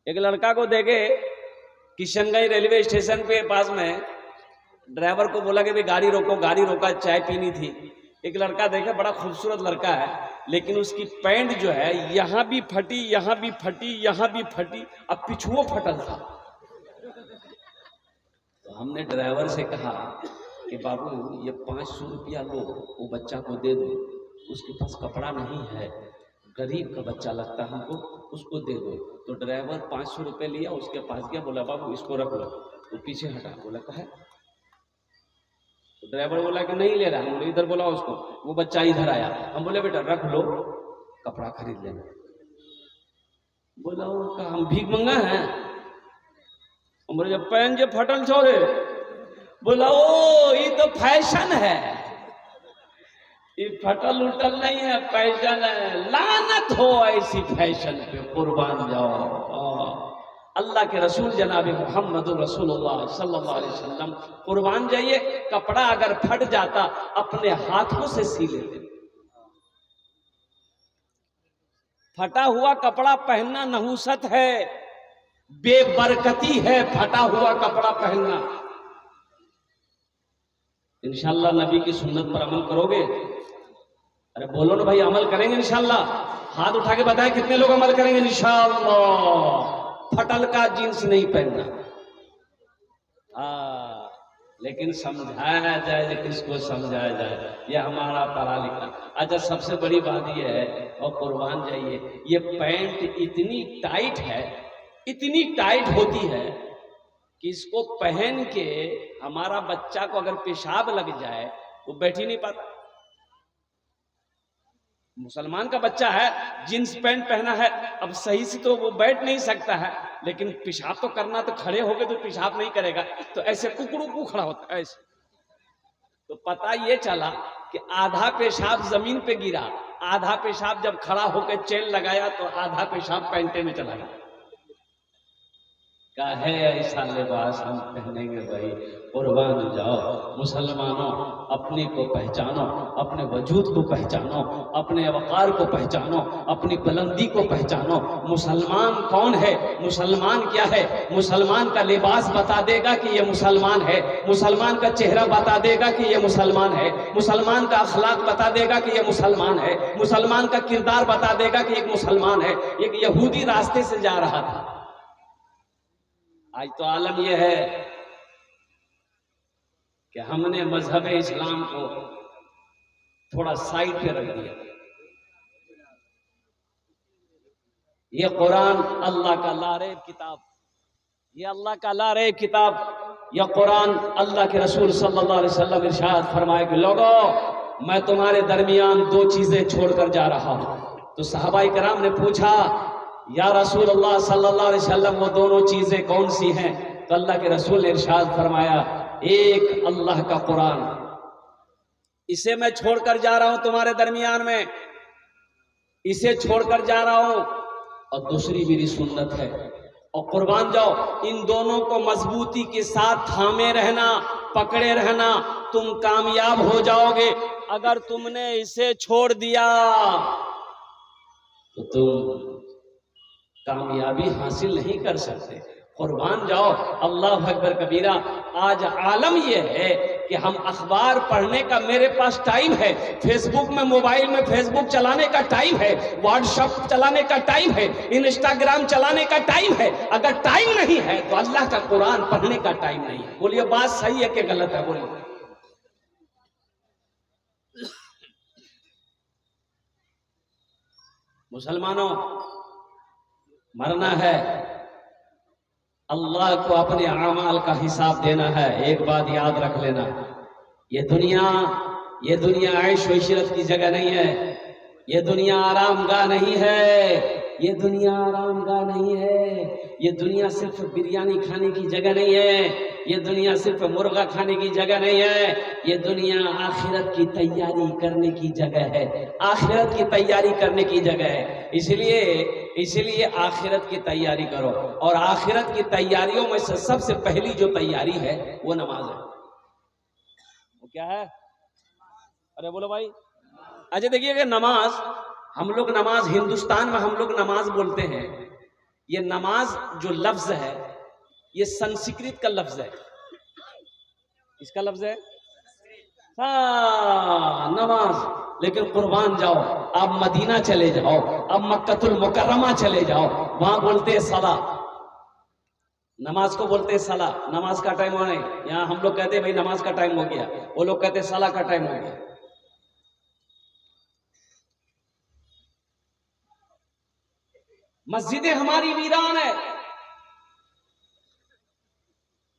एक लड़का को देखे किशनगंज रेलवे स्टेशन पे पास में, ड्राइवर को बोला कि भाई गाड़ी रोको, गाड़ी रोका, चाय पीनी थी। एक लड़का देखे, बड़ा खूबसूरत लड़का है, लेकिन उसकी पैंट जो है यहां भी फटी, यहां भी फटी, यहां भी फटी, अब पिछुओ फटल था। तो हमने ड्राइवर से कहा कि बाबू ये 500 रुपया लो, वो बच्चा को दे दो, उसके पास कपड़ा नहीं है, गरीब का बच्चा लगता है हमको, उसको दे दो। तो ड्राइवर 500 रुपये लिया, उसके पास गया, बोला बाबू इसको रख लो। वो पीछे हटा, बोला कहा। तो ड्राइवर बोला कि नहीं ले रहा। हम बोले इधर बोला उसको। वो बच्चा इधर आया, हम बोले बेटा रख लो, कपड़ा खरीद लेना। बोला वो का हम भीख मंगा है। हम बोले जब पैन जो फटल छोड़े। बोला ओ ये तो फैशन है, ये फटल उटल नहीं है, फैशन है। लानत हो ऐसी फैशन पे, कुर्बान जाओ। अल्लाह के रसूल जनाब मोहम्मद रसूलुल्लाह सल्लल्लाहु अलैहि वसल्लम, कुर्बान जाइए, कपड़ा अगर फट जाता अपने हाथों से सी लेते। फटा हुआ कपड़ा पहनना नहुसत है, बेबरकती है फटा हुआ कपड़ा पहनना। इंशाअल्लाह नबी की सुन्नत पर अमल करोगे? अरे बोलो ना भाई, अमल करेंगे इंशाअल्लाह। हाथ उठा के बताएं कितने लोग अमल करेंगे इंशाअल्लाह। फटल का जींस नहीं पहनना। लेकिन समझाया जाए कि किसको समझाया जाए, ये हमारा पढ़ा लिखा। अच्छा सबसे बड़ी बात यह है, और कुर्बान जाइए, ये पैंट इतनी टाइट है, इतनी टाइट होती है कि इसको पहन के हमारा बच्चा को अगर पेशाब लग जाए वो बैठ ही नहीं पाता। मुसलमान का बच्चा है, जींस पैंट पहना है, अब सही से तो वो बैठ नहीं सकता है, लेकिन पेशाब तो करना, तो खड़े होके तो पेशाब नहीं करेगा, तो ऐसे कुकड़ू खड़ा होता है ऐसे। तो पता ये चला कि आधा पेशाब जमीन पे गिरा, आधा पेशाब जब खड़ा होकर चेन लगाया तो आधा पेशाब पैंटे में चला गया। काहे ऐसा लिबास हम पहनेंगे भाई? कुर्बान जाओ मुसलमानों, अपने को पहचानो, अपने वजूद को पहचानो, अपने वकार को पहचानो, अपनी बुलंदी को पहचानो। मुसलमान कौन है, मुसलमान क्या है? मुसलमान का लिबास बता देगा कि ये मुसलमान है, मुसलमान का चेहरा बता देगा कि ये मुसलमान है, मुसलमान का अखलाक बता देगा कि ये मुसलमान है, मुसलमान का किरदार बता देगा कि एक मुसलमान है। एक यहूदी रास्ते से जा रहा था। आज तो आलम यह है कि हमने मजहब इस्लाम को थोड़ा साइड पे रख दिया। ये कुरान अल्लाह का लारेब किताब, ये अल्लाह का लारेब किताब, यह कुरान अल्लाह के रसूल सल्लल्लाहु अलैहि वसल्लम इरशाद फरमाए कि लोगों मैं तुम्हारे दरमियान दो चीजें छोड़कर जा रहा हूं। तो सहाबाए किराम ने पूछा या रसूल अल्लाह सल्लल्लाहु अलैहि वसल्लम वो दोनों चीजें कौन सी हैं? तो अल्लाह के रसूल ने इरशाद फरमाया, एक अल्लाह का कुरान, इसे मैं छोड़कर जा रहा हूं तुम्हारे दरमियान में, इसे छोड़कर जा रहा हूं, और दूसरी मेरी सुन्नत है। और कुर्बान जाओ, इन दोनों को मजबूती के साथ थामे रहना, पकड़े रहना, तुम कामयाब हो जाओगे। अगर तुमने इसे छोड़ दिया तो तुम कामयाबी हासिल नहीं कर सकते। कुर्बान जाओ, अल्लाह अकबर कबीरा। आज आलम यह है कि हम अखबार पढ़ने का मेरे पास टाइम है, फेसबुक में, मोबाइल में फेसबुक चलाने का टाइम है, व्हाट्सएप चलाने का टाइम है, इंस्टाग्राम चलाने का टाइम है। अगर टाइम नहीं है तो अल्लाह का कुरान पढ़ने का टाइम नहीं है। बोलिए बात सही है कि गलत है? बोलिए। मुसलमानों, मरना है, अल्लाह को अपने अमाल का हिसाब देना है। एक बात याद रख लेना, ये दुनिया ऐश व इशरत की जगह नहीं है, ये दुनिया आरामगाह नहीं है, ये दुनिया आरामगाह नहीं है, ये दुनिया सिर्फ बिरयानी खाने की जगह नहीं है, ये दुनिया सिर्फ मुर्गा खाने की जगह नहीं है, ये दुनिया आखिरत की तैयारी करने की जगह है, आखिरत की तैयारी करने की जगह है। इसलिए आखिरत की तैयारी करो, और आखिरत की तैयारियों में से सबसे पहली जो तैयारी है वो नमाज है। वो क्या है? अरे बोलो भाई। अच्छा देखिए कि नमाज, हम लोग नमाज, हिंदुस्तान में हम लोग नमाज बोलते हैं, ये नमाज जो लफ्ज है ये संस्कृत का लफ्ज है। इसका लफ्ज है हाँ नमाज। लेकिन कुर्बान जाओ, आप मदीना चले जाओ, अब मक्कतुल मुकर्रमा चले जाओ, वहां बोलते हैं सला। नमाज को बोलते हैं सला। नमाज का टाइम हो नहीं, यहाँ हम लोग कहते हैं भाई नमाज का टाइम हो गया, वो लोग कहते हैं सला का टाइम हो गया। मस्जिदें हमारी वीरान है।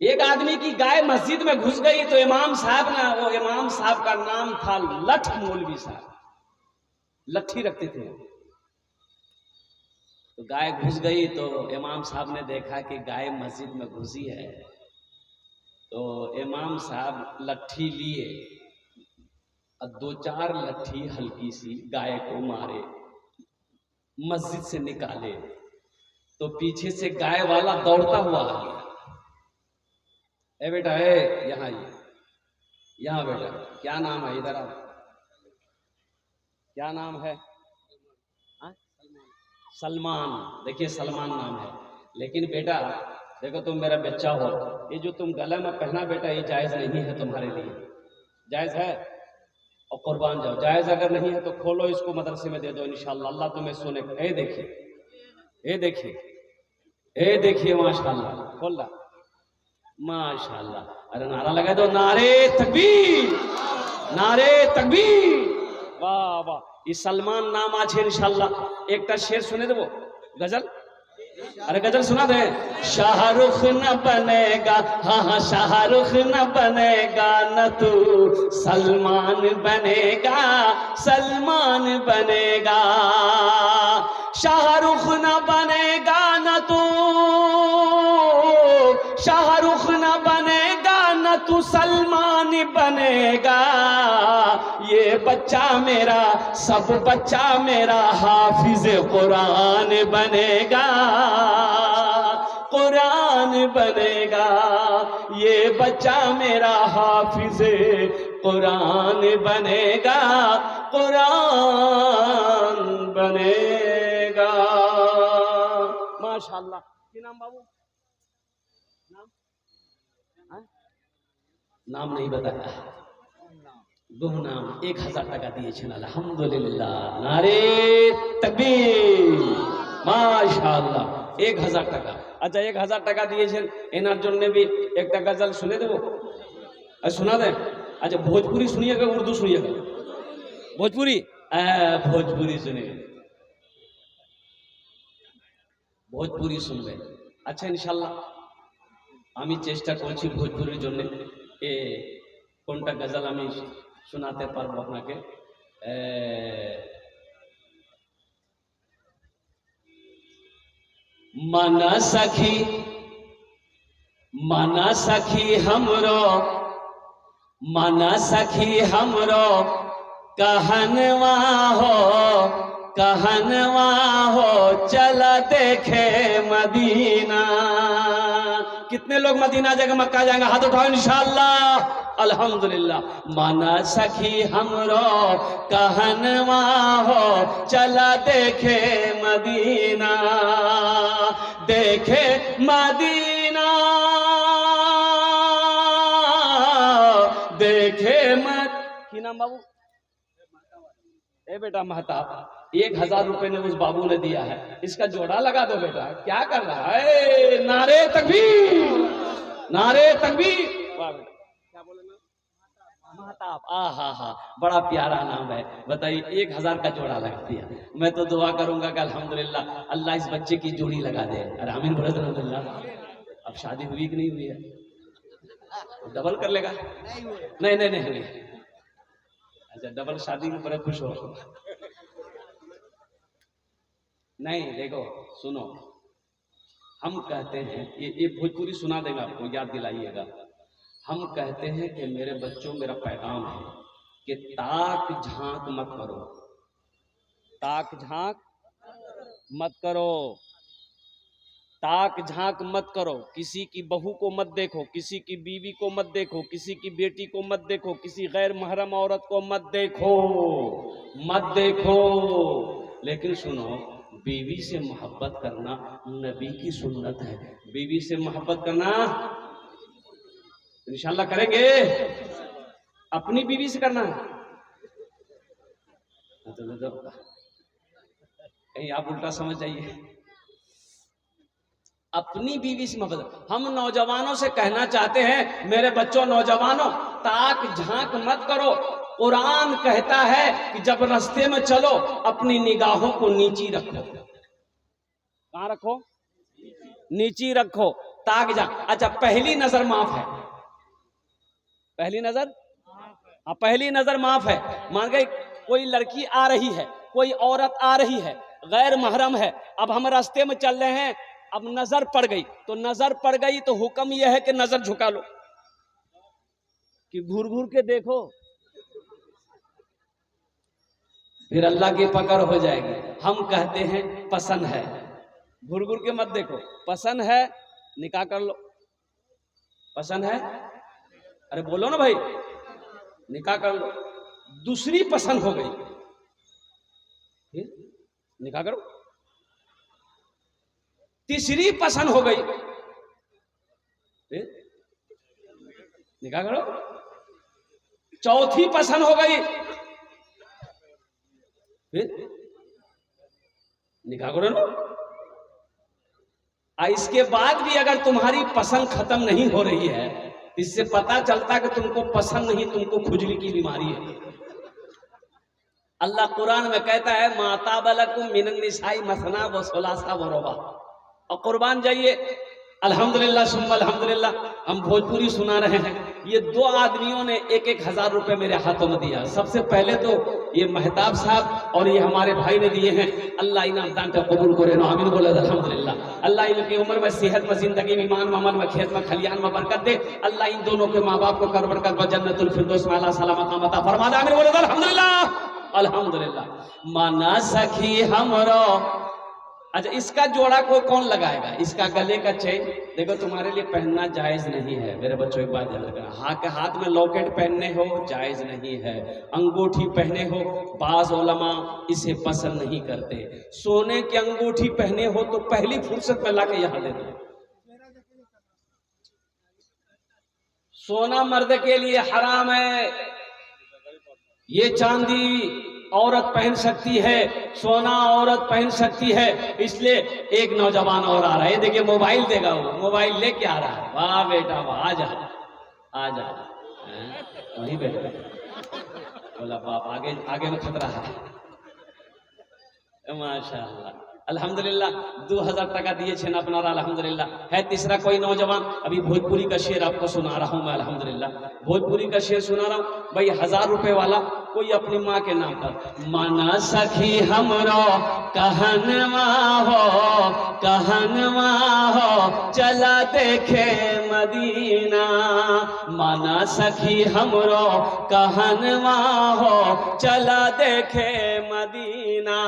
एक आदमी की गाय मस्जिद में घुस गई तो इमाम साहब ना, वो इमाम साहब का नाम था लठ मौलवी साहब, लट्ठी रखते थे। तो गाय घुस गई तो इमाम साहब ने देखा कि गाय मस्जिद में घुसी है, तो इमाम साहब लट्ठी लिए और 2-4 लट्ठी हल्की सी गाय को मारे, मस्जिद से निकाले। तो पीछे से गाय वाला दौड़ता हुआ आ गया। ए बेटा ए यहाँ आइए, यहाँ बेटा क्या नाम है, इधर आओ, क्या नाम है? सलमान। देखिए सलमान नाम है, लेकिन बेटा देखो तुम मेरा बच्चा हो, ये जो तुम गले में पहना बेटा ये जायज नहीं है तुम्हारे लिए। जायज है? और कुर्बान जाओ। जायज अगर नहीं है तो खोलो इसको, मदरसे में दे दो, इंशाल्लाह अल्लाह तुम्हें सुने। ए देखिए, ए देखिए, ए देखिए माशाल्लाह, खोल रहा माशाल्लाह। अरे नारा लगा दो, नारे तकबीर, नारे तकबीर। वाह वाह, ये सलमान नाम आज है इंशाल्लाह। एक शेर सुने दे, वो गजल, अरे गजल सुना दे। शाहरुख न बनेगा, हाँ हाँ शाहरुख न बनेगा, न तू सलमान बनेगा, सलमान बनेगा। शाहरुख न बनेगा न तू, शाहरुख न बनेगा न तू सलमान बनेगा। ये बच्चा मेरा, सब बच्चा मेरा हाफिज कुरान बनेगा, कुरान बनेगा। ये बच्चा मेरा हाफिज कुरान बनेगा, कुरान बनेगा। माशाल्लाह। क्या नाम बाबू? नाम नहीं बताया, गुमनाम 1000 টাকা দিয়েছেন আলহামদুলিল্লাহ, নারে তাকবীর, মাশাআল্লাহ 1000 টাকা। আচ্ছা 1000 টাকা দিয়েছেন, এনার জন্য भी একটা গজল শুনে দেব, শোনা দেন। अच्छा भोजपुरी सुनिएगा, उर्दू सुनिएगा? भोजपुरी, भोजपुरी सुनिए, भोजपुरी सुनবেন। আচ্ছা ইনশাআল্লাহ আমি চেষ্টা করছি ভোজপুরির জন্য এ কোনটা গজল আমি শোনাতে পারবো আপনাকে। माना सखी हमरो, माना सखी हमरो कहनवा हो, कहनवा हो, चला देखे मदीना। कितने लोग मदीना जाएंगे, मक्का जाएंगे? हाथ उठाओ इंशाअल्लाह, अल्हम्दुलिल्लाह। माना सखी हमरो कहनवा हो, चला देखे मदीना, देखे मदीना, देखे मद। की नाम बाबू? ए बेटा महताब, 1000 रुपए ने उस बाबू ने दिया है, इसका जोड़ा लगा दो बेटा। क्या कर रहा है? नारे तकबीर, नारे तकबीर। वाह बेटा, क्या बोले ना? महताब। हा हा, बड़ा प्यारा नाम है। बताइए 1000 का जोड़ा लगा दिया। मैं तो दुआ करूंगा कि अल्हम्दुलिल्लाह अल्लाह इस बच्चे की जोड़ी लगा दे। अरे आमीन बोले अल्हम्दुलिल्लाह। अब शादी हुई कि नहीं हुई है? डबल कर लेगा? नहीं नहीं नहीं हुई। अच्छा डबल शादी में बड़ा खुश हो? नहीं देखो सुनो, हम कहते हैं ये भोजपुरी सुना देगा आपको, याद दिलाइएगा। हम कहते हैं कि मेरे बच्चों, मेरा पैगाम है कि ताक झांक मत करो, ताक झांक मत करो, ताक झांक मत करो। किसी की बहू को मत देखो, किसी की बीवी को मत देखो, किसी की बेटी को मत देखो, किसी गैर महरम औरत को मत देखो, मत देखो। लेकिन सुनो, बीवी से मोहब्बत करना नबी की सुन्नत है। बीवी से मोहब्बत करना इंशाल्लाह करेंगे, अपनी बीवी से करना है। तो कहीं आप उल्टा समझ जाइए। अपनी बीवी से मोहब्बत। हम नौजवानों से कहना चाहते हैं, मेरे बच्चों नौजवानों, ताक झांक मत करो। कुरान कहता है कि जब रास्ते में चलो अपनी निगाहों को नीची रखो। कहां रखो? नीची रखो, ताक झांक। अच्छा, पहली नजर माफ है, पहली नजर, हाँ पहली नजर माफ है। मान गए कोई लड़की आ रही है, कोई औरत आ रही है, गैर महरम है, अब हम रास्ते में चल रहे हैं, अब नजर पड़ गई, तो नजर पड़ गई तो हुक्म यह है कि नजर झुका लो, कि घूर घूर के देखो, फिर अल्लाह की पकड़ हो जाएगी। हम कहते हैं पसंद है, घूर घूर के मत देखो। पसंद है निकाह कर लो, पसंद है, अरे बोलो ना भाई, निकाह कर लो। दूसरी पसंद हो गई, फिर निकाह करो। तीसरी पसंद हो गई, फिर निकाह करो। चौथी पसंद हो गई, फिर निकाह करो ना। इसके बाद भी अगर तुम्हारी पसंद खत्म नहीं हो रही है, इससे पता चलता कि तुमको पसंद नहीं, तुमको खुजली की बीमारी है। अल्लाह कुरान में कहता है, माता बलकुम मिनन निसाई मसना व सुलासा व रुबा। और कुर्बान जाइए, अल्हम्दुलिल्लाह सुम्मा अल्हम्दुलिल्लाह, हम भोजपुरी सुना रहे हैं। ये दो आदमियों ने 1-1 हजार रुपए मेरे हाथों में दिया। सबसे पहले तो ये मेहताब साहब और ये हमारे भाई ने दिए हैं। अल्लाह इनाम दान का कबूल करे ना, आमीन बोले अल्हम्दुलिल्लाह। अल्लाह इनकी उम्र में, सेहत में, जिंदगी में, ईमान में, अमल में, खेत में, खलियान में बरकत दे। अल्लाह इन दोनों के माँ बाप को कर बरकत व जन्नतुल फिरदौस में अल्लाह सलाम मकाम अता फरमा दे, आमीन बोले अल्हम्दुलिल्लाह अल्हम्दुलिल्लाह। माना सखी हमरो। अच्छा, इसका जोड़ा को कौन लगाएगा? इसका गले का चेन देखो, तुम्हारे लिए पहनना जायज नहीं है मेरे बच्चों। एक बात याद रखना, हाथ में लॉकेट पहनने हो जायज नहीं है, अंगूठी पहने हो, बाज उलमा इसे पसंद नहीं करते। सोने की अंगूठी पहने हो तो पहली फुर्सत में लाके यहां दे दो। सोना मर्द के लिए हराम है, ये चांदी औरत पहन सकती है, सोना औरत पहन सकती है। इसलिए एक नौजवान और आ रहा है, देखिए मोबाइल देगा, वो मोबाइल लेके आ रहा है। वाह बेटा वाह, आ जा आ जा, वही बेटा बोला बाप, आगे आगे में खतरा है। माशाअल्लाह अल्हम्दुलिल्लाह, 2000 टका दिए छे ना अपना, अल्हम्दुलिल्लाह। है तीसरा कोई नौजवान, अभी भोजपुरी का शेर आपको सुना रहा हूं मैं, अल्हम्दुलिल्लाह भोजपुरी का शेर सुना रहा हूं भाई। 1000 रुपए वाला कोई अपनी माँ के नाम पर। माना सखी हमरो कहनवा हो, कहनवा हो, चला देखे मदीना। माना सखी हमरो कहनवा हो, चला देखे मदीना।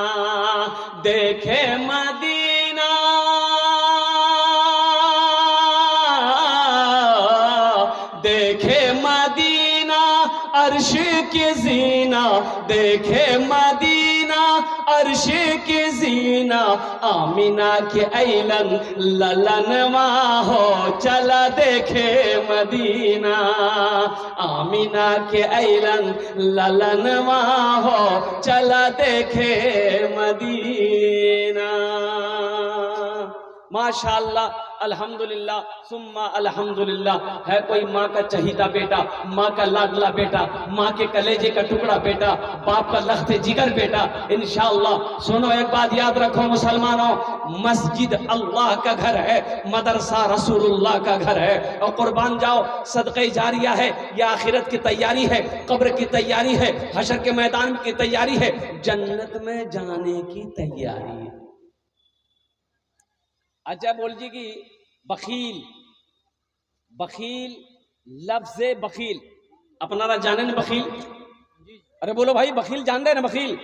देखे मदीना, देखे मदीना अर्श की जीना। देखे मदीना अर्श की जीना। आमिना के ऐलन ललनवा हो, चला देखे मदीना। आमिना के ऐलन ललनवा हो, चला देखे मदीना। माशाअल्लाह अल्हम्दुलिल्लाह सुम्मा अल्हम्दुलिल्लाह। है कोई माँ का चहीता बेटा, माँ का लाडला बेटा, माँ के कलेजे का टुकड़ा बेटा, बाप का लख्ते जिगर बेटा, इंशाअल्लाह। सुनो एक बात याद रखो मुसलमानों, मस्जिद अल्लाह का घर है, मदरसा रसूलुल्लाह का घर है। और कुर्बान जाओ, सदक़े जारिया है, या आखिरत की तैयारी है, कब्र की तैयारी है, हशर के मैदान की तैयारी है, जन्नत में जाने की तैयारी है। अच्छा बोल जी कि बखील, बखील लफ्ज बखील अपनारा जाने न बखील? अरे बोलो भाई, बखील जान रहे ना बखील?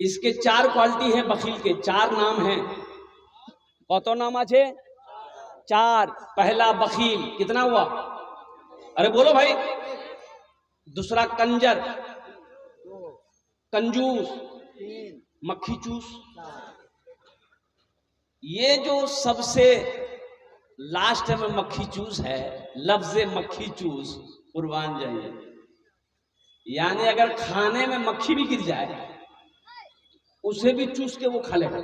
इसके 4 क्वालिटी है बखील के, 4 नाम हैं। कौतो नाम आछे? 4। पहला बखील, कितना हुआ? अरे बोलो भाई। दूसरा कंजर, कंजूस, मक्खी चूस, ये जो सबसे लास्ट में मक्खी चूस है, लफ्ज मक्खी चूस, कुर्बान जाइए, यानी अगर खाने में मक्खी भी गिर जाए उसे भी चूस के वो खा लेगा।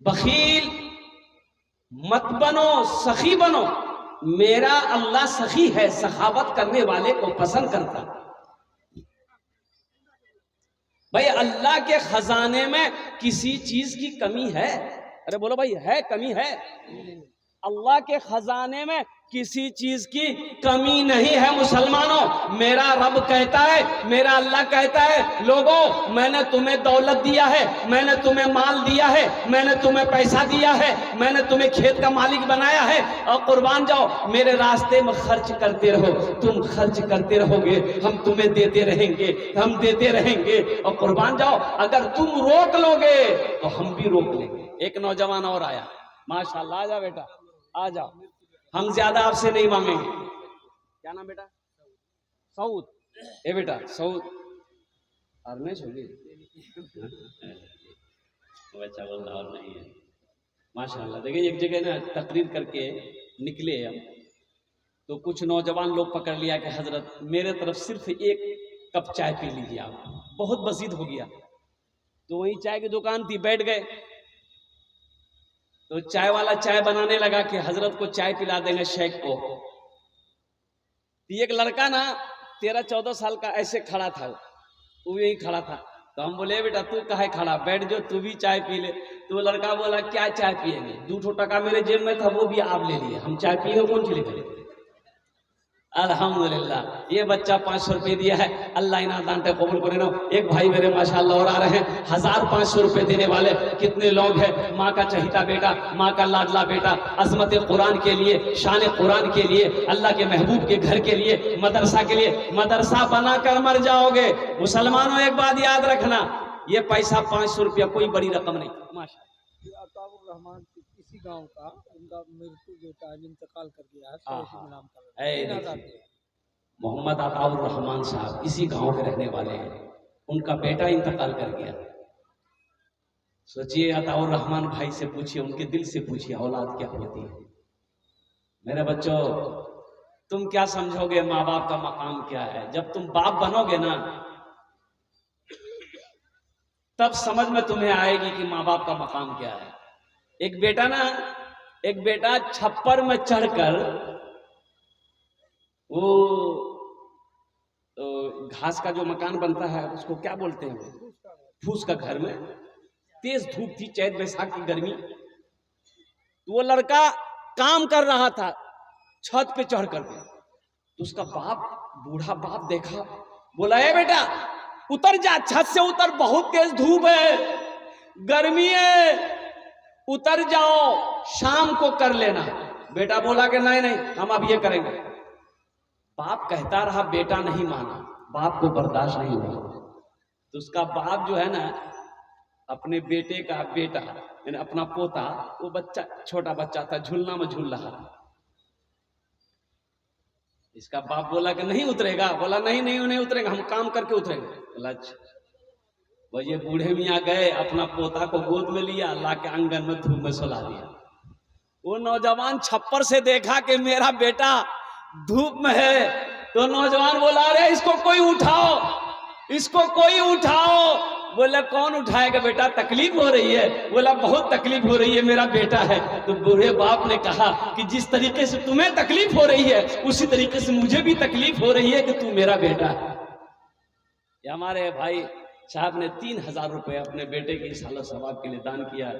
बखील मत बनो, सखी बनो। मेरा अल्लाह सखी है, सखावत करने वाले को पसंद करता। भाई अल्लाह के खजाने में किसी चीज की कमी है? अरे बोलो भाई, है कमी है? अल्लाह के खजाने में किसी चीज की कमी नहीं है मुसलमानों। मेरा रब कहता है, मेरा अल्लाह कहता है, लोगों मैंने तुम्हें दौलत दिया है, मैंने तुम्हें माल दिया है, मैंने तुम्हें पैसा दिया है, मैंने तुम्हें खेत का मालिक बनाया है, और कुर्बान जाओ मेरे रास्ते में खर्च करते रहो। तुम खर्च करते रहोगे, हम तुम्हें देते रहेंगे, हम देते रहेंगे, और कुर्बान जाओ अगर तुम रोक लोगे तो हम भी रोक लेंगे। एक नौजवान और आया, माशाल्लाह, आ जा बेटा, आ जाओ, हम ज्यादा आपसे नहीं मांगेंगे। क्या नाम बेटा? सऊद। ए बेटा सऊद, अर्नेश होगी बच्चा बोल रहा और नहीं है। माशाल्लाह। देखिए एक जगह ना तकरीर करके निकले हम, तो कुछ नौजवान लोग पकड़ लिया कि हजरत मेरे तरफ सिर्फ एक कप चाय पी लीजिए आप। बहुत बसीद हो गया, तो वहीं चाय की दुकान थी, बैठ गए। तो चाय वाला चाय बनाने लगा कि हजरत को चाय पिला देंगे शेख को। एक लड़का ना 13-14 साल का ऐसे खड़ा था, वो यही खड़ा था। तो हम बोले बेटा तू काहे खड़ा, बैठ जो, तू भी चाय पी ले। तो वो लड़का बोला क्या चाय पिएंगे, 2 टका मेरे जेब में था, वो भी आप ले लिए, हम चाय पिए कौन सी लेकर। अल्हम्दुलिल्लाह, ये बच्चा 500 रुपए दिया है, अल्लाह इना दानते कबूल करे ना। एक भाई मेरे माशाअल्लाह और आ रहे हैं, 1500 रुपए देने वाले कितने लोग हैं। माँ का चहीता बेटा, माँ का लाडला बेटा, अजमत कुरान के लिए, शान कुरान के लिए, अल्लाह के महबूब के घर के लिए, मदरसा के लिए, मदरसा बनाकर मर जाओगे। मुसलमानों एक बात याद रखना, ये पैसा 500 रुपया कोई बड़ी रकम नहीं। माशा रहमान किसी गांव का, उनका मृत्यु बेटा इंतकाल कर गया है, नाम का मोहम्मद अताउर रहमान साहब इसी गांव के रहने वाले हैं, उनका बेटा इंतकाल कर गया। सोचिए, अताउर रहमान भाई से पूछिए, उनके दिल से पूछिए औलाद क्या होती है। मेरे बच्चों, तुम क्या समझोगे माँ बाप का मकाम क्या है? जब तुम बाप बनोगे ना तब समझ में तुम्हें आएगी कि माँ बाप का मकाम क्या है। एक बेटा छप्पर में चढ़कर वो घास का जो मकान बनता है उसको क्या बोलते हैं, फूस का घर में, तेज धूप थी, चैत बैसाख की गर्मी, तो वो लड़का काम कर रहा था छत पे चढ़ करके। तो उसका बाप, बूढ़ा बाप देखा, बोला ए बेटा उतर जा, छत से उतर, बहुत तेज धूप है, गर्मी है, उतर जाओ, शाम को कर लेना। बेटा बोला कि नहीं नहीं हम अब ये करेंगे। बाप कहता रहा, बेटा नहीं माना, बाप को बर्दाश्त नहीं हुआ। तो उसका बाप जो है ना, अपने बेटे का बेटा यानी अपना पोता, वो बच्चा छोटा बच्चा था, झूलना में झूल रहा। इसका बाप बोला कि नहीं उतरेगा, बोला नहीं नहीं नहीं उतरेगा, हम काम करके उतरेंगे। बोला अच्छा। वो ये बूढ़े मियाँ गए, अपना पोता को गोद में लिया, ला के आंगन में धूप में सुला दिया। वो नौजवान छप्पर से देखा कि मेरा बेटा धूप में है, तो नौजवान बोला अरे इसको कोई उठाओ, इसको कोई उठाओ। बोला कौन उठाएगा बेटा, तकलीफ हो रही है। बोला बहुत तकलीफ हो रही है, मेरा बेटा है। तो बूढ़े बाप ने कहा कि जिस तरीके से तुम्हें तकलीफ हो रही है उसी तरीके से मुझे भी तकलीफ हो रही है कि तू मेरा बेटा है। हमारे भाई साहब ने 3000 रुपए अपने बेटे की सालो सवाब के लिए दान किया।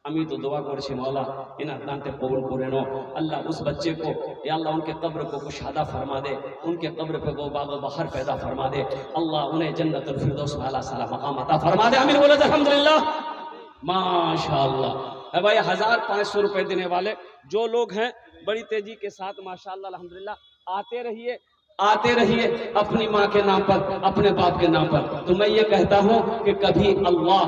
अमी तो दुआ करछी मौला इना दानते कबूल करे नो। अल्लाह उस बच्चे को, या अल्लाह उनके कब्र को कुशादा फरमा दे, उनके कब्र पे वो बाग बहार पैदा फरमा दे। अल्लाह उन्हें जन्नतुल फिरदौस वाला साला मकाम अता फरमा दे। आमीन बोलो अल्हम्दुलिल्लाह, माशाअल्लाह। भाई 1500 रुपए देने वाले जो लोग हैं, बड़ी तेजी के साथ माशाअल्लाह अल्हम्दुलिल्लाह आते रहिए अपनी माँ के नाम पर, अपने बाप के नाम पर। तो मैं ये कहता हूँ कि कभी अल्लाह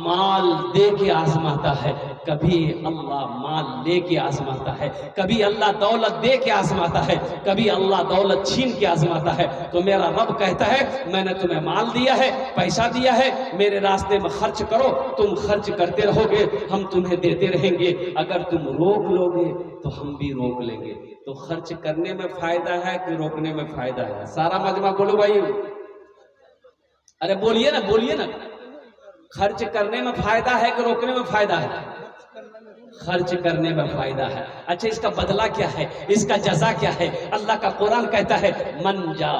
माल दे के आजमाता है, कभी अल्लाह माल ले के आजमाता है, कभी अल्लाह दौलत दे के आजमाता है, कभी अल्लाह दौलत छीन के आजमाता है। तो मेरा रब कहता है मैंने तुम्हें माल दिया है, पैसा दिया है, मेरे रास्ते में खर्च करो, तुम खर्च करते रहोगे, हम तुम्हें देते रहेंगे। अगर तुम रोक लोगे तो हम भी रोक लेंगे। तो खर्च करने में फायदा है कि रोकने में फायदा है? सारा मजमा बोलो भाई, अरे बोलिए ना, बोलिए ना। खर्च करने में फायदा है कि रोकने में फायदा है? खर्च करने में फायदा है। अच्छा, इसका बदला क्या है, इसका जजा क्या है? अल्लाह का कुरान कहता है मन जा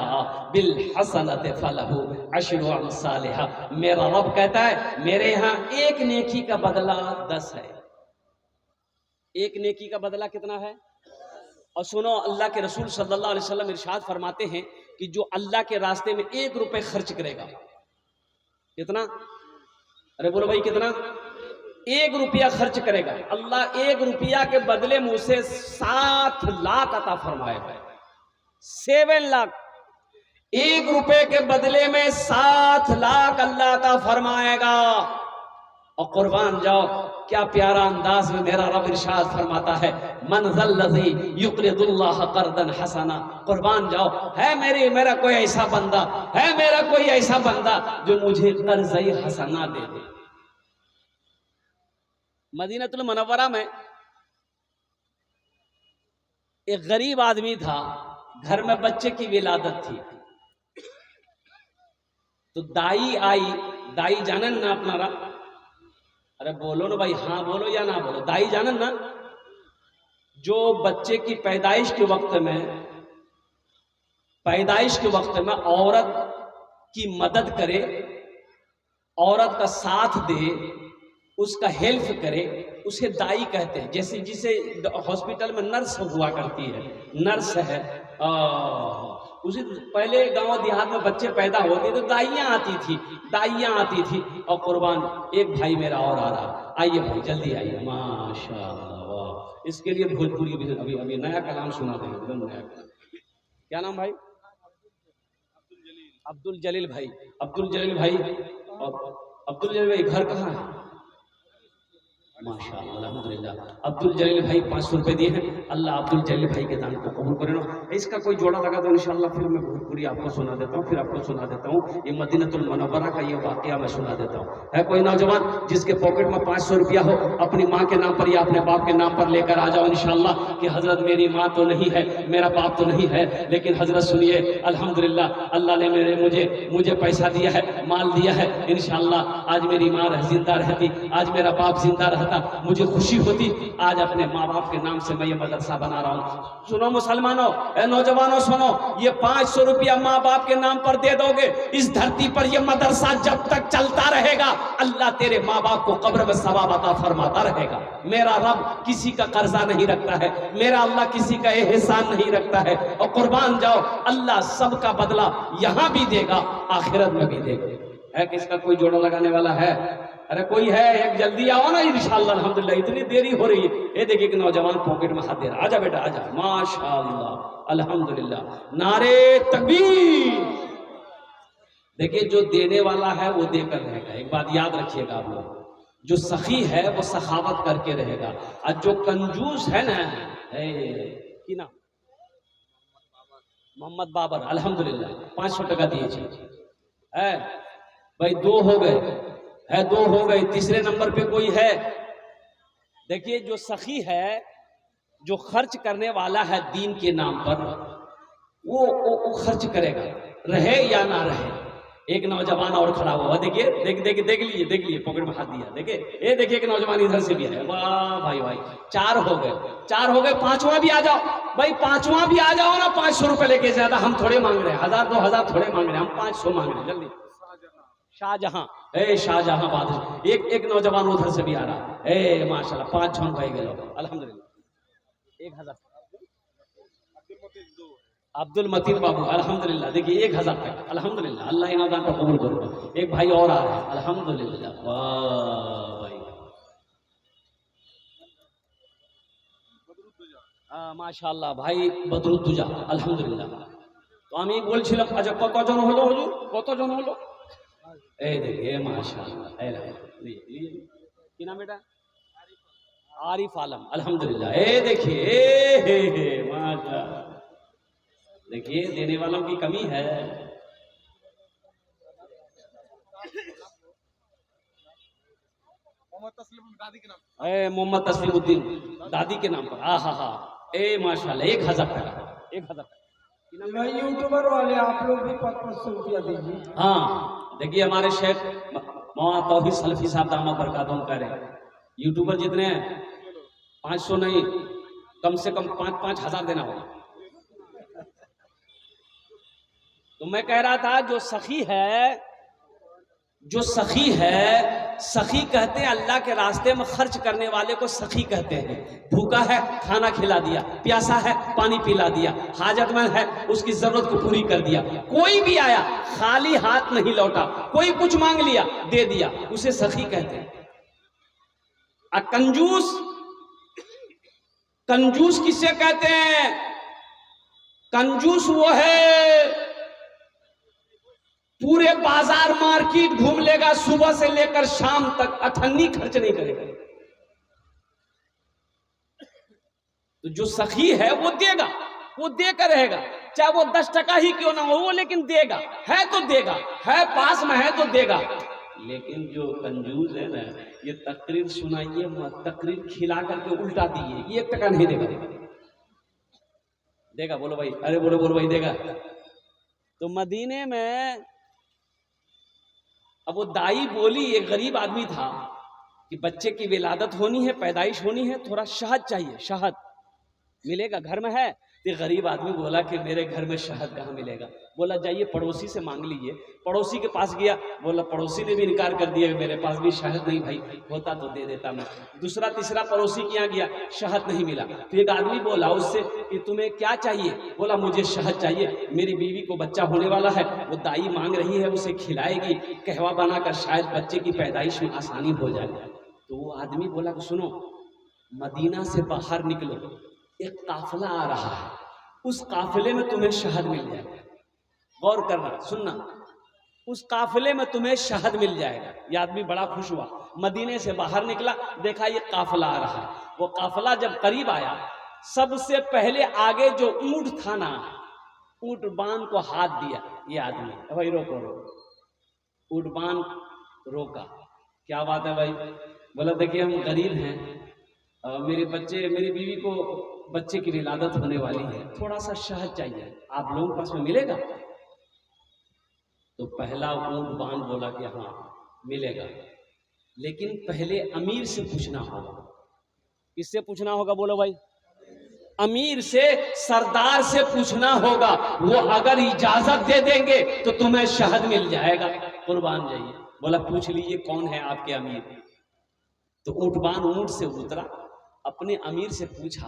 बिल हसनत फलहु अशरु अमसालिहा। मेरा रब कहता है मेरे यहाँ एक नेकी का बदला 10 है। एक नेकी का बदला कितना है? और सुनो, अल्लाह के रसूल सल्लल्लाहु अलैहि वसल्लम इरशाद फरमाते हैं कि जो अल्लाह के रास्ते में 1 रुपए खर्च करेगा, कितना? अरे बोलो भाई कितना? 1 रुपया खर्च करेगा, अल्लाह 1 रुपया के बदले में उसे 7 लाख अता फरमाएगा। 7 लाख। 1 रुपए के बदले में 7 लाख अल्लाह अता फरमाएगा। और कुर्बान जाओ, क्या प्यारा अंदाज में मेरा रब इरशाद फरमाता है मन ज़ल्लज़ी युक़रिदुल्लाह क़र्दन हसना। कुर्बान जाओ, है मेरा कोई ऐसा बंदा, है मेरा कोई ऐसा बंदा जो मुझे कर्ज़ हसना दे दे। मदीनतुल मुनव्वरा में एक गरीब आदमी था, घर में बच्चे की विलादत थी। तो दाई आई, दाई जानन ना अपनारा? अरे बोलो ना भाई, हाँ बोलो या ना बोलो। दाई जानन ना? जो बच्चे की पैदाइश के वक्त में औरत की मदद करे, औरत का साथ दे, उसका हेल्प करे, उसे दाई कहते हैं। जैसे जिसे हॉस्पिटल में नर्स हुआ करती है, नर्स है। उसी पहले गांव देहात में बच्चे पैदा होते तो दाइयाँ आती थी। और कुर्बान, एक भाई मेरा और आ रहा, आइए भाई जल्दी आइए। माशाअल्लाह। इसके लिए भोजपुरी अभी नया कलाम सुना देंगे, एकदम नया कलाम। क्या नाम भाई? अब्दुल जलील भाई। अब्दुल जलील भाई, अब्दुल जलील भाई घर कहाँ है? माशाअल्लाह, अल्हम्दुलिल्लाह। अब्दुल जलील भाई 500 रुपए दिए हैं। अल्लाह अब्दुल जलील भाई के दान को कबूल करे ना। इसका कोई जोड़ा लगा तो इंशाअल्लाह फिर मैं भोजपुरी आपको सुना देता हूँ, फिर आपको सुना देता हूँ ये मदीनतुल मुनव्वरा का ये वाकया मैं सुना देता हूँ। है कोई नौजवान जिसके पॉकेट में 500 रुपया हो, अपनी माँ के नाम पर या अपने बाप के नाम पर लेकर आ जाओ इंशाअल्लाह कि हजरत मेरी माँ तो नहीं है, मेरा बाप तो नहीं है, लेकिन हजरत सुनिए अल्हम्दुलिल्लाह अल्लाह ने मुझे पैसा दिया है, माल दिया है। इंशाअल्लाह आज मेरी माँ जिंदा रहती, आज मेरा बाप जिंदा रहता, मुझे खुशी होती। आज अपने माँ बाप के नाम से मैं ये मदरसा बना रहा हूँ। सुनो मुसलमानों, नौजवानों सुनो, ये 500 रुपया माँ बाप के नाम पर दे दोगे, इस धरती पर ये मदरसा जब तक चलता रहेगा अल्लाह तेरे माँ बाप को कब्र में सवाब अता फरमाता रहेगा। मेरा रब किसी का कर्जा नहीं रखता है, मेरा अल्लाह किसी का एहसान नहीं रखता है। और कुर्बान जाओ, अल्लाह सबका बदला यहाँ भी देगा, आखिरत में भी देगा। है किसका कोई जोड़ा लगाने वाला है? अरे कोई है? एक जल्दी आओ ना इंशाअल्लाह। अल्हम्दुलिल्लाह, इतनी देरी हो रही है। ये देखिए कि नौजवान पॉकेट में हाथ दे रहा। आजा बेटा आजा, माशाअल्लाह अल्हम्दुलिल्लाह, नारे तकबीर। देखिए जो देने वाला है वो देकर रहेगा। एक बात याद रखिएगा आप लोग, जो सखी है वो सखावत करके रहेगा, और जो कंजूस है ना, कि ना मोहम्मद बाबर अल्हम्दुलिल्लाह 500 टका दिए है भाई। 2 हो गए है, 2 हो गए, तीसरे नंबर पे कोई है? देखिए जो सखी है, जो खर्च करने वाला है दीन के नाम पर, वो खर्च करेगा, रहे या ना रहे। एक नौजवान और खड़ा हुआ, देखिए देख लीजिए पॉकेट में हाथ दिया। देखिए ये देखिए कि नौजवान इधर से भी है। वाह भाई भाई, 4 हो गए, 5वां भी आ जाओ भाई, 5वां भी आ जाओ ना। 500 रुपए लेके, ज्यादा हम थोड़े मांग रहे हैं, 1000 2000 थोड़े मांग रहे हैं, हम 500 मांग रहे हैं। जल्दी शाहजहां, शाहजहां बादशाह। एक नौजवान उधर से भी आ रहा है। माशाल्लाह 5 छन भाई गए अल्हम्दुलिल्लाह। 1000 अब्दुल मतीन बाबू अल्हम्दुलिल्लाह। देखिए 1000 तक अल्हम्दुलिल्लाह, अल्लाह इनाम को कबूल करो। एक भाई और आ रहा है अल्हम्दुलिल्लाह। वाह भाई माशाल्लाह भाई ए देखिए माशाल्लाह, ए लिए क्या नाम बेटा? आरिफ आलम, अल्हम्दुलिल्लाह। ए देखिए, माशाल्लाह, देखिए देने वालों की कमी है। मोहम्मद तस्लीमुद्दीन दादी के नाम पर, हा, ए माशाल्लाह, 1000 टका, 1000 टका। यूट्यूबर वाले आप लोग भी 500 रुपया दीजिए। हाँ देखिए हमारे शेख मौलाना तौहीद सलफी साहब दामद बरकातहू कह रहे हैं, यूट्यूबर जितने हैं 500 नहीं, कम से कम 5-5 हजार देना होगा। तो मैं कह रहा था जो सखी है, सखी कहते हैं अल्लाह के रास्ते में खर्च करने वाले को सखी कहते हैं। भूखा है खाना खिला दिया, प्यासा है पानी पिला दिया, हाजतमंद है उसकी जरूरत को पूरी कर दिया, कोई भी आया खाली हाथ नहीं लौटा, कोई कुछ मांग लिया दे दिया, उसे सखी कहते हैं। कंजूस किसे कहते हैं? कंजूस वो है पूरे बाजार मार्केट घूम लेगा, सुबह से लेकर शाम तक अठन्नी खर्च नहीं करेगा। तो जो सखी है वो देगा, वो देकर रहेगा, चाहे वो 10 टका ही क्यों ना हो वो, लेकिन देगा, है तो देगा, है पास में है तो देगा। लेकिन जो कंजूस है ना, ये तकरीर सुनाइए मत, तकरीर खिला करके उल्टा दिए, ये 1 टका नहीं देगा। देगा बोलो भाई, अरे बोलो भाई देगा। तो मदीने में अब वो दाई बोली, एक गरीब आदमी था कि बच्चे की विलादत होनी है, पैदाइश होनी है, थोड़ा शहद चाहिए, शहद मिलेगा घर में है? तो गरीब आदमी बोला कि मेरे घर में शहद कहाँ मिलेगा। बोला जाइए पड़ोसी से मांग लीजिए। पड़ोसी के पास गया, बोला पड़ोसी ने भी इनकार कर दिया, मेरे पास भी शहद नहीं भाई, होता तो दे देता मैं। दूसरा तीसरा पड़ोसी के यहाँ गया, शहद नहीं मिला। तो एक आदमी बोला उससे कि तुम्हें क्या चाहिए? बोला मुझे शहद चाहिए, मेरी बीवी को बच्चा होने वाला है, वो दाई मांग रही है, उसे खिलाएगी, कहवा बनाकर शायद बच्चे की पैदाइश में आसानी हो जाए। तो वो आदमी बोला कि सुनो, मदीना से बाहर निकलो, एक काफिला आ रहा है, उस काफिले में तुम्हें शहद मिल जाएगा। गौर करना, सुनना, उस काफिले में तुम्हें शहद मिल जाएगा। यह आदमी बड़ा खुश हुआ, मदीने से बाहर निकला, देखा ये काफिला आ रहा है। वो काफिला जब करीब आया, सबसे पहले आगे जो ऊंट था ना, ऊंट बान को हाथ दिया ये आदमी, भाई रोको रोको। ऊंट बान रोका, क्या बात है भाई? बोला देखिए हम गरीब हैं, मेरे बीवी को बच्चे की विलादत होने वाली है, थोड़ा सा शहद चाहिए, आप लोगों के पास में मिलेगा? तो पहला ऊंट बान बोला कि हाँ मिलेगा, लेकिन पहले अमीर से पूछना होगा। किससे पूछना होगा बोलो भाई? अमीर से, सरदार से पूछना होगा। वो अगर इजाजत दे देंगे तो तुम्हें शहद मिल जाएगा, कुर्बान जाइए। बोला पूछ लीजिए कौन है आपके अमीर। तो ऊंट बान ऊंट से उतरा, अपने अमीर से पूछा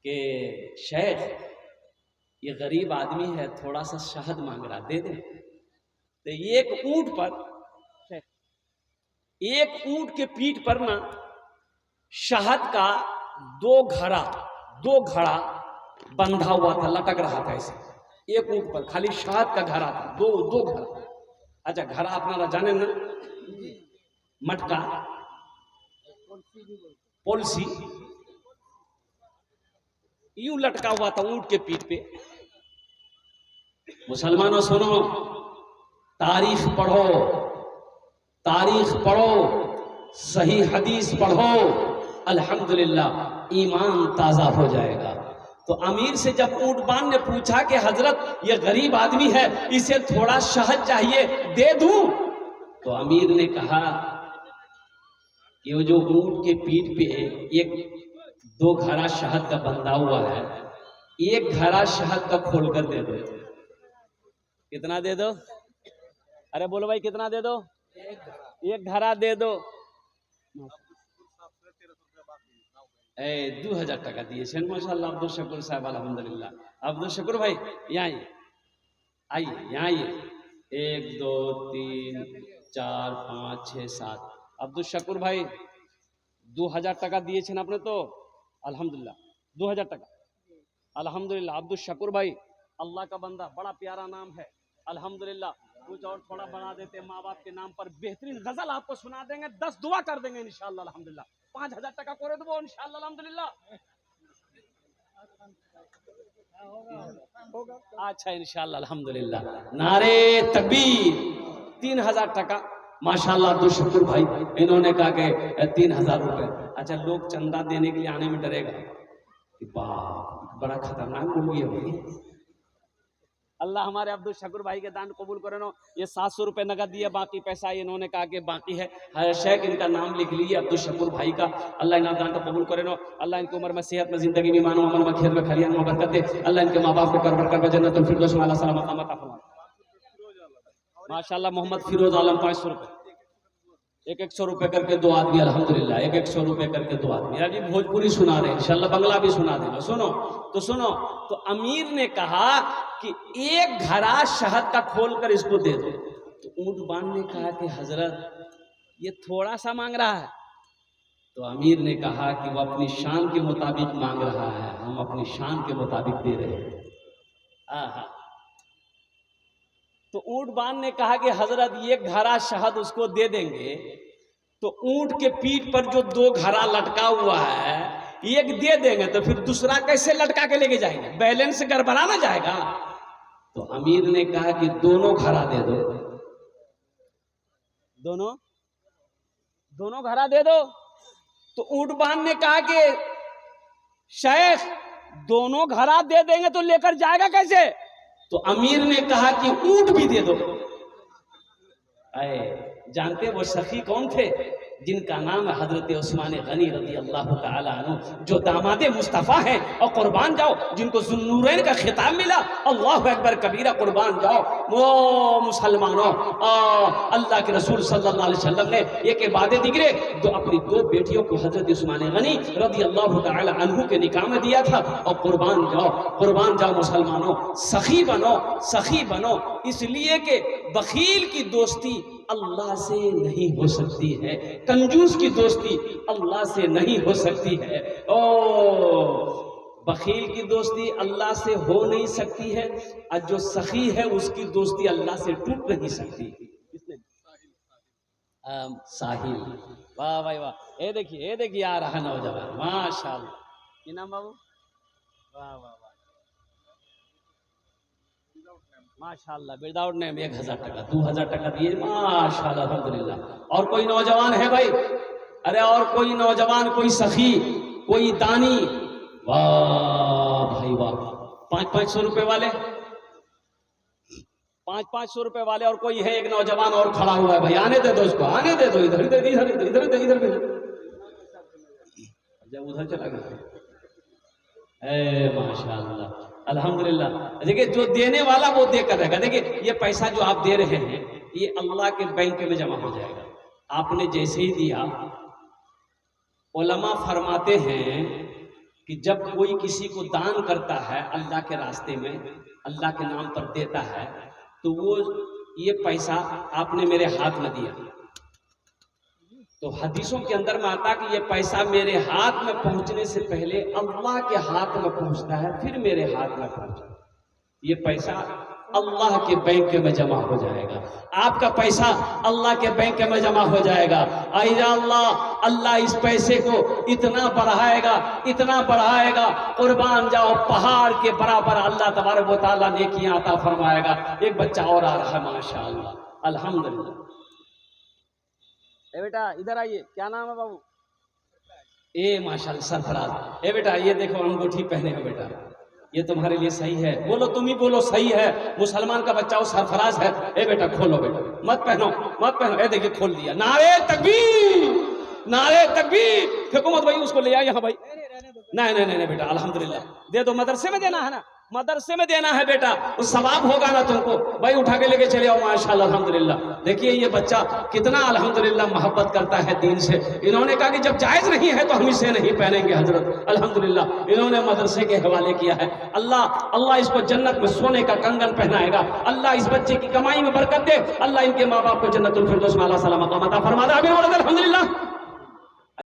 कि शेख ये गरीब आदमी है, थोड़ा सा शहद मांग रहा, दे दे। तो एक ऊंट के पीठ पर ना शहद का दो घड़ा बंधा हुआ था, लटक रहा था ऐसे। एक ऊंट पर खाली शहद का घड़ा था, दो घड़ा। अच्छा घड़ा अपना जाने ना, मटका, पॉलिसी यूं लटका हुआ था ऊंट के पीठ पे। मुसलमानों सुनो, तारीख पढ़ो, सही हदीस पढ़ो, अल्हम्दुलिल्लाह ईमान ताजा हो जाएगा। तो अमीर से जब ऊंटबान ने पूछा कि हजरत ये गरीब आदमी है, इसे थोड़ा शहद चाहिए, दे दूं? तो अमीर ने कहा कि वो जो ऊंट के पीठ पे एक 2 घड़ा शहद का बंधा हुआ है, एक घड़ा शहद का खोलकर दे दो। कितना दे दो? अरे बोलो भाई कितना दे दो? एक घड़ा दे दो। 2000 टका दिए माशाल्लाह अब्दुल शकूर साहब, अल्हम्दुलिल्लाह। अब्दुल शकूर भाई यहाँ आइए, यहाँ आइए। 1 2 3 4 5 6 7 अब्दुल शकूर भाई 2000 टका दिए अपने तो अल्हम्दुलिल्लाह। 2000 टका अल्हम्दुलिल्लाह। अब्दुल शकूर भाई अल्लाह का बंदा, बड़ा प्यारा नाम है अल्हम्दुलिल्लाह। कुछ और थोड़ा बढ़ा देते माँ बाप के नाम पर बेहतरीन गजल आपको सुना देंगे, 10 दुआ कर देंगे इंशाअल्लाह अल्हम्दुलिल्लाह। 5000 टका करे देबो इंशाअल्लाह अल्हम्दुलिल्लाह। अच्छा इंशाअल्लाह अल्हम्दुलिल्लाह। नारे तकबीर। 3000 टका माशाल्लाह अब्दुल शकूर भाई, इन्होंने कहा कि 3000 रुपए। अच्छा लोग चंदा देने के लिए आने में डरेगा कि बाप बड़ा खतरनाक मूवी है भाई। अल्लाह हमारे अब्दुल शकूर भाई के दान कबूल करे नो। ये 700 रुपए नगद दिए, बाकी पैसा इन्होंने कहा कि बाकी है। शेख इनका नाम लिख लीजिए अब्दुल शकूर भाई का। अल्लाह इनका दान तो कबूल करे नो। अल्लाह इनकी उम्र में, सेहत में, जिंदगी में, मानो अमल में, खेल में, खलियान में बरकत दे। अल्लाह इनके माँ बाप को करबर कर जन्नतुल फिरदौस में अल्लाह सलामत अता फरमाए। माशाल्लाह मोहम्मद फिरोज आलम 500 रुपए, एक 100 रुपए करके 2 आदमी अल्हम्दुलिल्लाह, एक 100 रुपए करके 2 आदमी। अभी भोजपुरी सुना रहे हैं, इंशाल्लाह बंगला भी सुना देगा। सुनो तो अमीर ने कहा कि एक घड़ा शहद का खोल कर इसको दे दो। तो ऊंटबान ने कहा कि हजरत ये थोड़ा सा मांग रहा है। तो अमीर ने कहा कि वो अपनी शान के मुताबिक मांग रहा है, हम अपनी शान के मुताबिक दे रहे हैं। तो ऊंटबान ने कहा कि हजरत ये घड़ा शहद उसको दे देंगे तो ऊंट के पीठ पर जो 2 घड़ा लटका हुआ है एक दे देंगे तो फिर दूसरा कैसे लटका के लेके जाएंगे, बैलेंस गड़बड़ा ना जाएगा। तो अमीर ने कहा कि दोनों घड़ा दे दो। दोनों घड़ा दे दो। तो ऊंटबान ने कहा कि शेख दोनों घड़ा दे देंगे तो लेकर जाएगा कैसे। तो अमीर ने कहा कि ऊंट भी दे दो। जानते वो सखी कौन थे जिनका नाम है हजरत उस्मान गनी रज़ी अल्लाह ताला अन्हु, जो दामादे मुस्तफ़ा हैं। और कुर्बान जाओ जिनको ज़ुन्नूरैन का खिताब मिला, अल्लाहु अकबर कबीरा, कुर्बान जाओ वो मुसलमानों। अल्लाह के रसूल सल्लल्लाहु अलैहि वसल्लम ने एक इबादत दिगरे तो अपनी 2 बेटियों को हजरत उस्मान गनी रज़ी अल्लाह ताला अन्हु के निकाह में दिया था। और कुर्बान जाओ मुसलमानों, सखी बनो, इसलिए कि बखील की दोस्ती अल्लाह से नहीं हो सकती है, कंजूस की दोस्ती अल्लाह से नहीं हो सकती है। बखील की दोस्ती अल्लाह से हो नहीं सकती है और जो सखी है उसकी दोस्ती अल्लाह से टूट नहीं सकती। साहिल, वाह भाई वाह। ये देखिए आ रहा नौजवान, माशाल्लाह। क्या नाम बाबू? वाह माशाल्लाह। विदाउट नेम 1000 टका, 2000 टका दिए माशाल्लाह अल्हम्दुलिल्लाह। और कोई नौजवान है भाई? अरे और कोई नौजवान, कोई सखी, कोई दानी? वाह भाई वाह। 500 रुपए वाले, 500 रुपए वाले। और कोई है एक नौजवान और खड़ा हुआ है भाई, आने दे दो उसको, आने दे दो। इधर जब उधर चला गया। माशाल्लाह अल्हम्दुलिल्लाह। देखिए जो देने वाला वो देकर रहेगा। देखिए ये पैसा जो आप दे रहे हैं ये अल्लाह के बैंक में जमा हो जाएगा। आपने जैसे ही दिया, उलमा फरमाते हैं कि जब कोई किसी को दान करता है अल्लाह के रास्ते में, अल्लाह के नाम पर देता है, तो वो ये पैसा आपने मेरे हाथ में दिया तो हदीसों के अंदर में आता कि ये पैसा मेरे हाथ में पहुंचने से पहले अल्लाह के हाथ में पहुंचता है, फिर मेरे हाथ में पहुंचता है। ये पैसा अल्लाह के बैंक में जमा हो जाएगा, आपका पैसा अल्लाह के बैंक में जमा हो जाएगा। अल्लाह इस पैसे को इतना बढ़ाएगा, कुर्बान जाओ पहाड़ के बराबर अल्लाह तबारक व तआला नेकियां अता फरमाएगा। एक बच्चा और आ रहा है माशाअल्लाह अल्हम्दुलिल्लाह। ए बेटा इधर आइए, क्या नाम है बाबू? ए माशाअल्लाह सरफराज। ए बेटा ये देखो अंगूठी पहने हो बेटा, ये तुम्हारे लिए सही है। बोलो, तुम ही बोलो सही है। मुसलमान का बच्चा वो सरफराज है। ए बेटा खोलो बेटा, मत पहनो। ए देखिए खोल दिया। नारे तकबीर। फेंको मत भाई, उसको ले आओ यहाँ भाई। नहीं बेटा अल्हम्दुलिल्लाह दे दो। मदरसे में देना है ना, मदरसे में देना है बेटा, वो सवाब होगा ना तुमको भाई। उठा के लेके चले आओ माशाल्लाह अल्हम्दुलिल्लाह। देखिए ये बच्चा कितना अल्हम्दुलिल्लाह मोहब्बत करता है दीन से। इन्होंने कहा कि जब जायज नहीं है तो हम इसे नहीं पहनेंगे हजरत। अल्हम्दुलिल्लाह इन्होंने मदरसे के हवाले किया है। अल्लाह इसको जन्नत में सोने का कंगन पहनाएगा। अल्लाह इस बच्चे की कमाई में बरकत दे। अल्लाह इनके माँ बाप को जन्नतुल फिरदौस में अल्लाह सलामत अता फरमा दे। अल्हम्दुलिल्लाह।